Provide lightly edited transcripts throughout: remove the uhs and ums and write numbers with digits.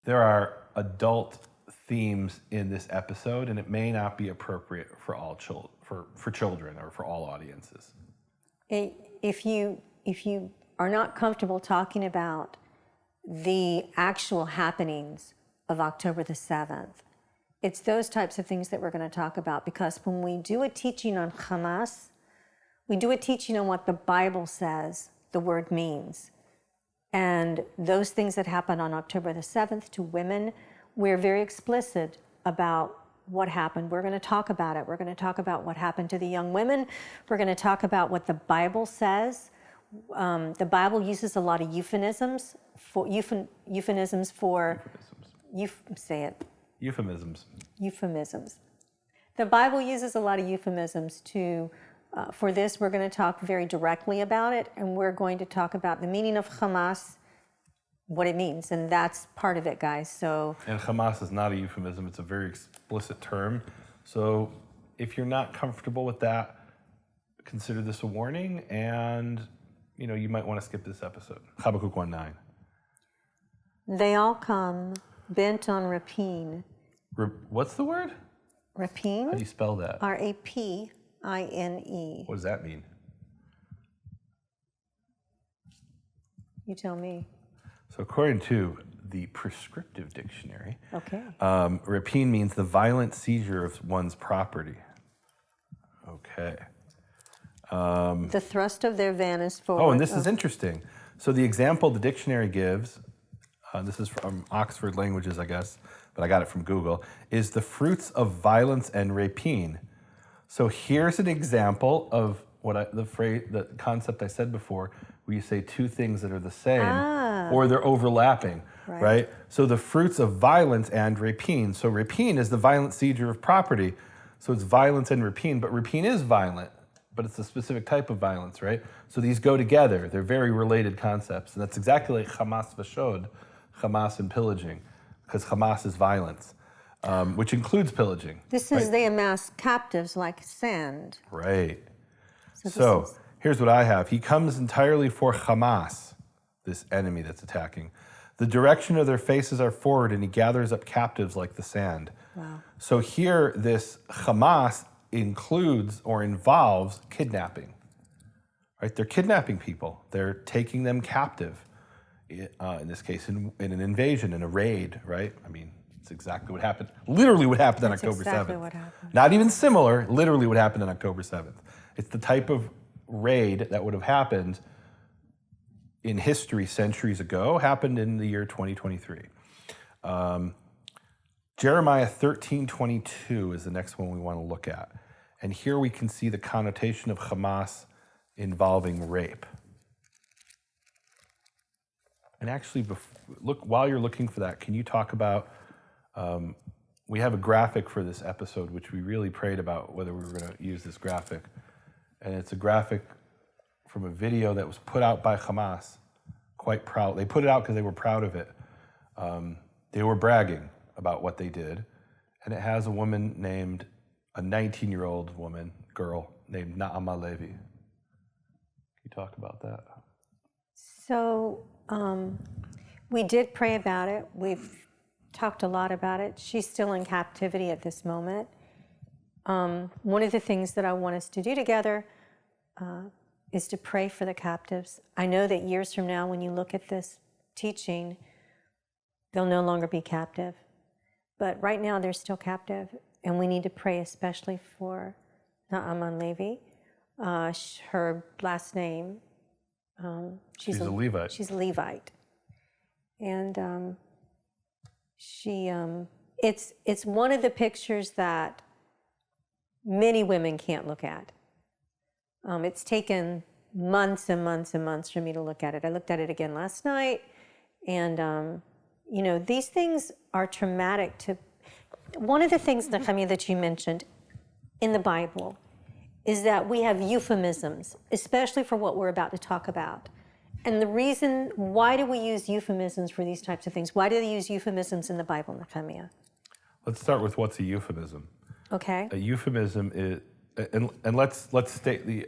there are adult themes in this episode, and it may not be appropriate for all for children or for all audiences. If you are not comfortable talking about the actual happenings of October the 7th, it's those types of things that we're going to talk about, because when we do a teaching on Hamas, we do a teaching on what the Bible says the word means. And those things that happened on October the 7th to women, we're very explicit about what happened. We're going to talk about it. We're going to talk about what happened to the young women. We're going to talk about what the Bible says. The Bible uses a lot of euphemisms for say it. Euphemisms. Euphemisms. The Bible uses a lot of euphemisms to. For this, we're going to talk very directly about it, and we're going to talk about the meaning of Hamas, what it means, and that's part of it, guys. So. And Hamas is not a euphemism; it's a very explicit term. So, if you're not comfortable with that, consider this a warning, and you might want to skip this episode. Habakkuk 1:9. They all come bent on rapine. What's the word? Rapine. How do you spell that? Rapine. What does that mean? You tell me. So according to the prescriptive dictionary, okay, rapine means the violent seizure of one's property. Okay. The thrust of their van is forward. Oh, and this is interesting. So the example the dictionary gives, this is from Oxford Languages, I guess, but I got it from Google, is the fruits of violence and rapine. So here's an example of the concept I said before, where you say two things that are the same or they're overlapping, right? So the fruits of violence and rapine. So rapine is the violent seizure of property. So it's violence and rapine, but rapine is violent, but it's a specific type of violence, right? So these go together. They're very related concepts. And that's exactly like Hamas v'shod, Hamas and pillaging, because Hamas is violence. Which includes pillaging. This is they amass captives like sand. Right. So here's what I have. He comes entirely for Hamas, this enemy that's attacking. The direction of their faces are forward, and he gathers up captives like the sand. Wow. So here, this Hamas includes or involves kidnapping. Right? They're kidnapping people. They're taking them captive. In this case, in an invasion, in a raid, right? I mean, it's exactly what happened. Literally what happened on October 7th. What happened. Not even similar, literally what happened on October 7th. It's the type of raid that would have happened in history centuries ago, happened in the year 2023. Jeremiah 13:22 is the next one we want to look at. And here we can see the connotation of Hamas involving rape. And actually, while you're looking for that, can you talk about, we have a graphic for this episode, which we really prayed about whether we were going to use this graphic. And it's a graphic from a video that was put out by Hamas, quite proud. They put it out because they were proud of it. They were bragging about what they did. And it has a woman named, a 19-year-old girl named Nehemia Levi. Can you talk about that? So we did pray about it. We've talked a lot about it. She's still in captivity at this moment. One of the things that I want us to do together is to pray for the captives. I know that years from now, when you look at this teaching, they'll no longer be captive. But right now, they're still captive, and we need to pray especially for Nehemia Levi. Her last name, she's a Levite. She's a Levite. And it's one of the pictures that many women can't look at. It's taken months and months and months for me to look at it. I looked at it again last night, and these things are traumatic to. One of the things, Nehemia, that you mentioned in the Bible is that we have euphemisms, especially for what we're about to talk about. And the reason, why do we use euphemisms for these types of things? Why do they use euphemisms in the Bible, Nehemia? Let's start with what's a euphemism. Okay. A euphemism is, and let's state the,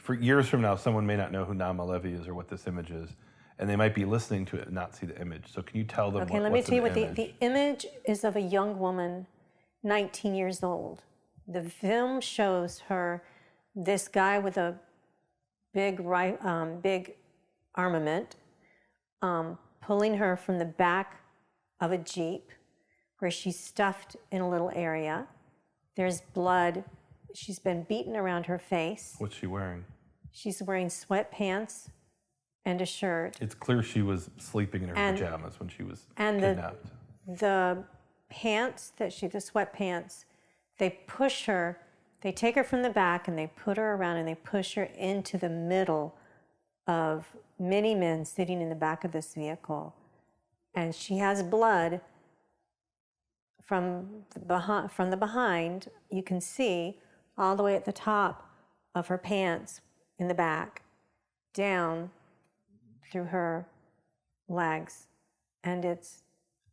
for years from now, someone may not know who Nehemia Levi is or what this image is. and they might be listening to it and not see the image. So can you tell them Okay, let me what's tell you in what the image? the image is of a young woman, 19 years old. The film shows her, this guy with a big armament, pulling her from the back of a Jeep where she's stuffed in a little area. There's blood. She's been beaten around her face. What's she wearing? She's wearing sweatpants and a shirt. It's clear she was sleeping in her pajamas when she was kidnapped. The pants the sweatpants, they push her, they take her from the back and they put her around and they push her into the middle of many men sitting in the back of this vehicle. And she has blood from the behind, you can see all the way at the top of her pants in the back, down through her legs. And it's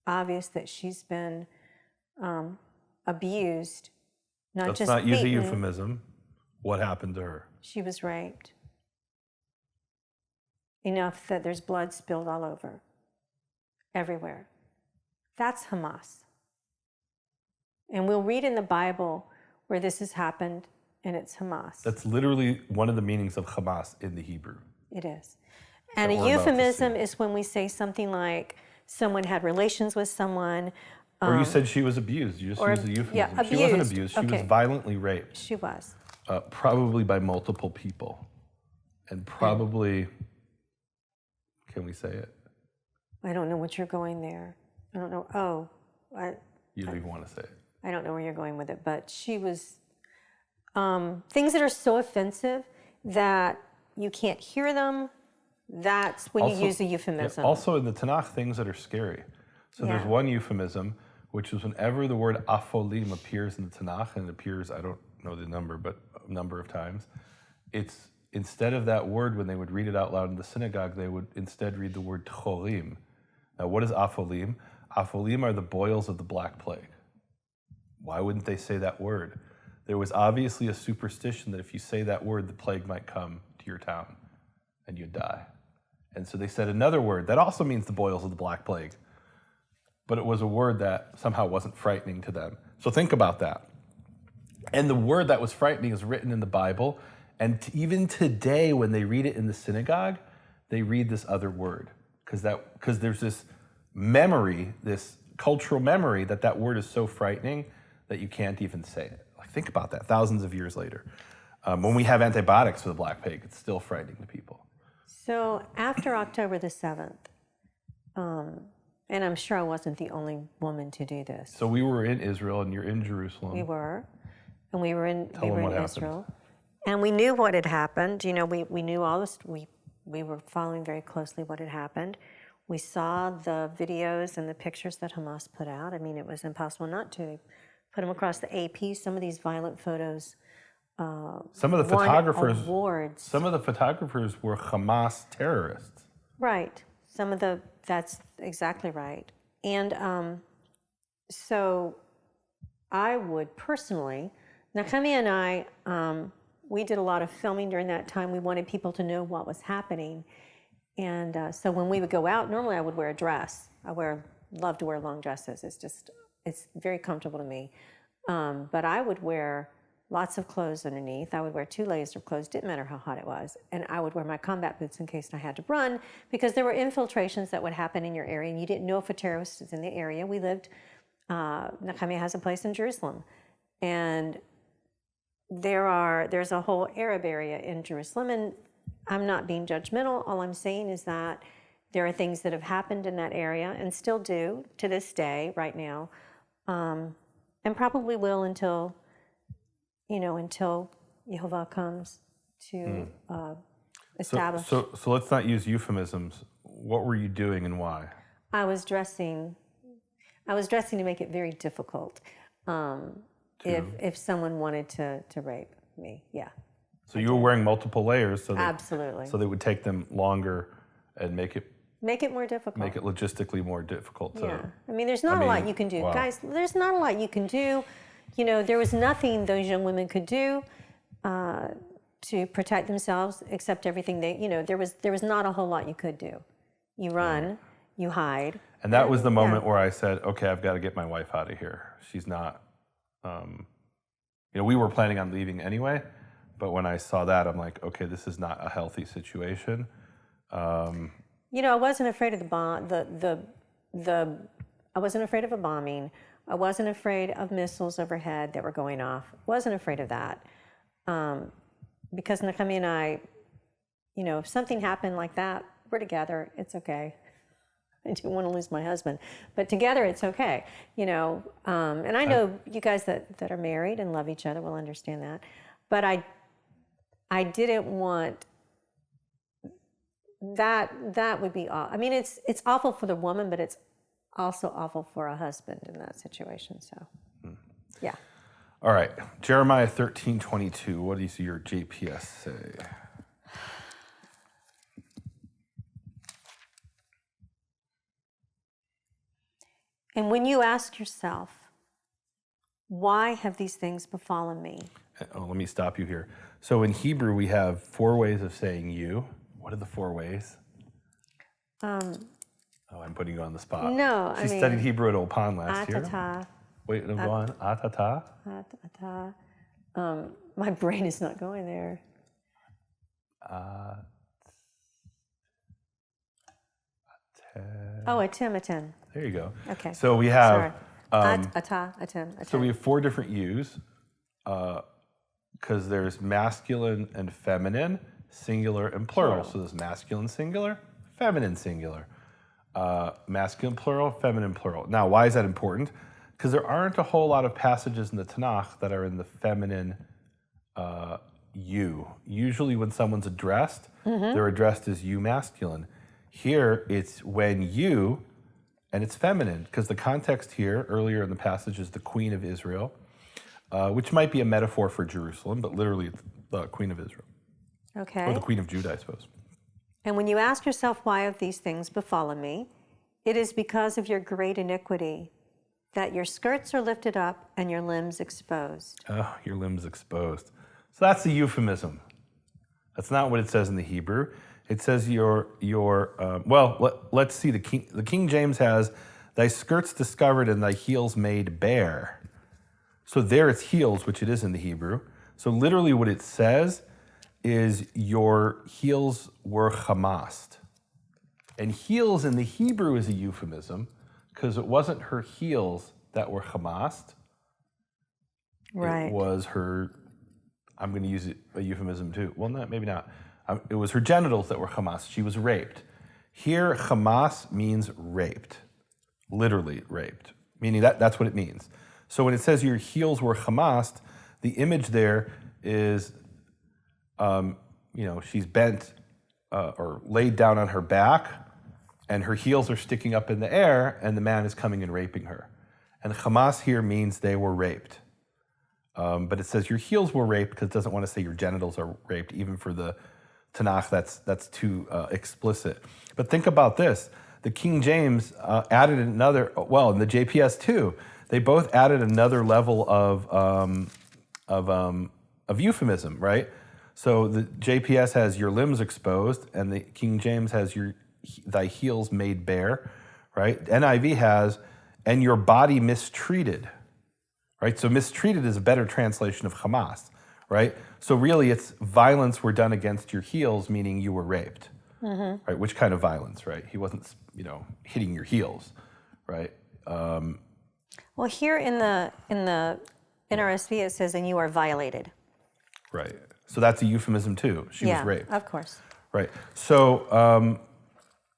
obvious that she's been abused, not Let's just not use a beaten. euphemism. What happened to her? She was raped. Enough that there's blood spilled all over, everywhere. That's Hamas. And we'll read in the Bible where this has happened, and it's Hamas. That's literally one of the meanings of Hamas in the Hebrew. It is. And That a we're about to euphemism see. is when we say something like someone had relations with someone. Or you said she was abused. You just used a euphemism. yeah, She wasn't abused. abused. She was Okay. violently raped. She was. Probably by multiple people. And probably, can we say it? I don't know what you're going there. I don't know. Oh, You don't even want to say it. I don't know where you're going with it, but she was things that are so offensive that you can't hear them. That's when you use a euphemism. Yeah, also in the Tanakh, things that are scary. So there's Yeah. one euphemism, which is whenever the word afolim appears in the Tanakh, and it appears, I don't know the number, but a number of times, it's instead of that word, when they would read it out loud in the synagogue, they would instead read the word tchorim. Now, what is afolim? Afolim are the boils of the Black Plague. Why wouldn't they say that word? There was obviously a superstition that if you say that word, the plague might come to your town and you'd die. And so they said another word that also means the boils of the Black Plague, but it was a word that somehow wasn't frightening to them. So think about that. And the word that was frightening is written in the Bible, and even today when they read it in the synagogue, they read this other word, because there's this memory, this cultural memory that word is so frightening that you can't even say it. Like, think about that, thousands of years later. When we have antibiotics for the Black Plague, it's still frightening to people. So after October the 7th, and I'm sure I wasn't the only woman to do this. So we were in Israel, and you're in Jerusalem. We were, and we were in Tell them what happened. Israel, and we knew what had happened. You know, we knew all this. We were following very closely what had happened. We saw the videos and the pictures that Hamas put out. I mean, it was impossible not to put them across the AP. Some of these violent photos. Some of the won photographers. awards. Some of the photographers were Hamas terrorists. Right. That's exactly right. And so I would personally, Nehemia and I, we did a lot of filming during that time. We wanted people to know what was happening. And so when we would go out, normally I would wear a dress. Love to wear long dresses. It's very comfortable to me. But I would wear lots of clothes underneath. I would wear 2 layers of clothes, didn't matter how hot it was. And I would wear my combat boots in case I had to run, because there were infiltrations that would happen in your area and you didn't know if a terrorist was in the area. We lived, Nehemia has a place in Jerusalem. And there's a whole Arab area in Jerusalem, and I'm not being judgmental. All I'm saying is that there are things that have happened in that area and still do to this day right now, and probably will until Yehovah comes to establish. So let's not use euphemisms. What were you doing and why? I was dressing to make it very difficult if someone wanted to rape me. Yeah. So you were wearing multiple layers, Absolutely. so they would take them longer and make it more difficult. make it logistically more difficult. Yeah. I mean, there's not a lot you can do, wow. guys. There's not a lot you can do. You know, there was nothing those young women could do to protect themselves, except everything there was not a whole lot you could do. You run, you hide. And that was the moment where I said, okay, I've got to get my wife out of here. She's not, we were planning on leaving anyway, but when I saw that, I'm like, okay, this is not a healthy situation. I wasn't afraid of the bomb. I wasn't afraid of a bombing. I wasn't afraid of missiles overhead that were going off. Wasn't afraid of that, because Nehemia and I, if something happened like that, we're together. It's okay. I do want to lose my husband, but together it's okay. And I know you guys that are married and love each other will understand that, but I didn't want. That would be awful. I mean, it's awful for the woman, but it's also awful for a husband in that situation. So, yeah. All right, Jeremiah 13:22. What does your JPS say? And when you ask yourself, why have these things befallen me? Oh, let me stop you here. So in Hebrew, we have 4 ways of saying you. What are the 4 ways? I'm putting you on the spot. No, She studied Hebrew at Old Pond last year. Atata. Wait, no, go on. Atata. Atata. My brain is not going there. Atim. There you go. Okay. So we have. Atim. So we have 4 different yous, because there's masculine and feminine, singular and plural. So there's masculine singular, feminine singular, masculine plural, feminine plural. Now, why is that important? Because there aren't a whole lot of passages in the Tanakh that are in the feminine you. Usually when someone's addressed, they're addressed as you masculine. Here, it's when you, and it's feminine, because the context here, earlier in the passage, is the Queen of Israel, which might be a metaphor for Jerusalem, but literally it's the Queen of Israel. Okay. Or the Queen of Judah, I suppose. And when you ask yourself, why have these things befallen me? It is because of your great iniquity, that your skirts are lifted up and your limbs exposed. Oh, your limbs exposed. So that's the euphemism. That's not what it says in the Hebrew. It says let's see. The King James has, thy skirts discovered and thy heels made bare. So there it's heels, which it is in the Hebrew. So literally what it says is your heels were chamast. And heels in the Hebrew is a euphemism because it wasn't her heels that were chamast. Right. It was her, I'm going to use a euphemism too. Well, maybe not. It was her genitals that were chamast. She was raped. Here, chamas means raped. Literally raped. Meaning that's what it means. So when it says your heels were chamast, the image there is, she's bent or laid down on her back, and her heels are sticking up in the air, and the man is coming and raping her. And chamas here means they were raped. But it says your heels were raped because it doesn't want to say your genitals are raped, even for the Tanakh, that's too explicit. But think about this. The King James added another, and the JPS too, they both added another level of euphemism, right? So the JPS has your limbs exposed, and the King James has thy heels made bare, right? NIV has, and your body mistreated, right? So mistreated is a better translation of Hamas, right? So really it's violence were done against your heels, meaning you were raped, right? Which kind of violence, right? He wasn't, hitting your heels, right? Well, here in the NRSV it says, and you are violated. Right. So that's a euphemism too. She was raped. Of course. Right. So,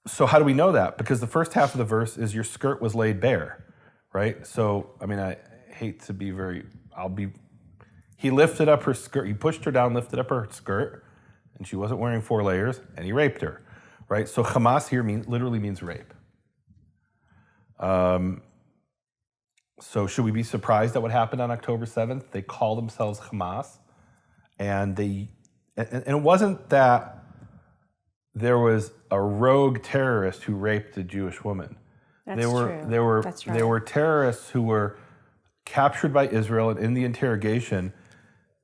so how do we know that? Because the first half of the verse is your skirt was laid bare, right? So, I hate to be he lifted up her skirt, he pushed her down, lifted up her skirt, and she wasn't wearing 4 layers, and he raped her, right? So Hamas here literally means rape. So should we be surprised at what happened on October 7th? They call themselves Hamas, and it wasn't that there was a rogue terrorist who raped a Jewish woman. That's true. That's right. There were terrorists who were captured by Israel, and in the interrogation,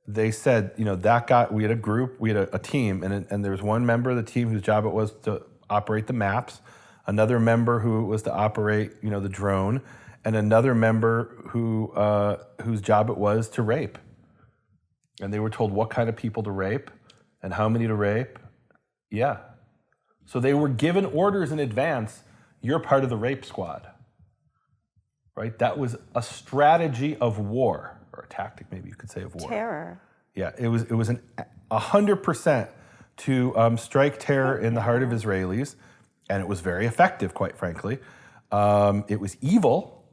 they said, that guy, we had a group, we had a team, and there was one member of the team whose job it was to operate the maps another member who was to operate, the drone, and another member whose job it was to rape. And they were told what kind of people to rape and how many to rape. Yeah. So they were given orders in advance, you're part of the rape squad. Right? That was a strategy of war, or a tactic, maybe you could say, of war. Terror. Yeah, it was 100% to strike terror in the heart of Israelis, and it was very effective, quite frankly. It was evil,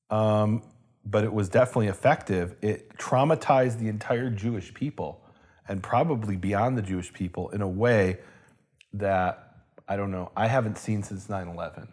but it was definitely effective. It traumatized the entire Jewish people, and probably beyond the Jewish people, in a way that, I don't know, I haven't seen since 9/11.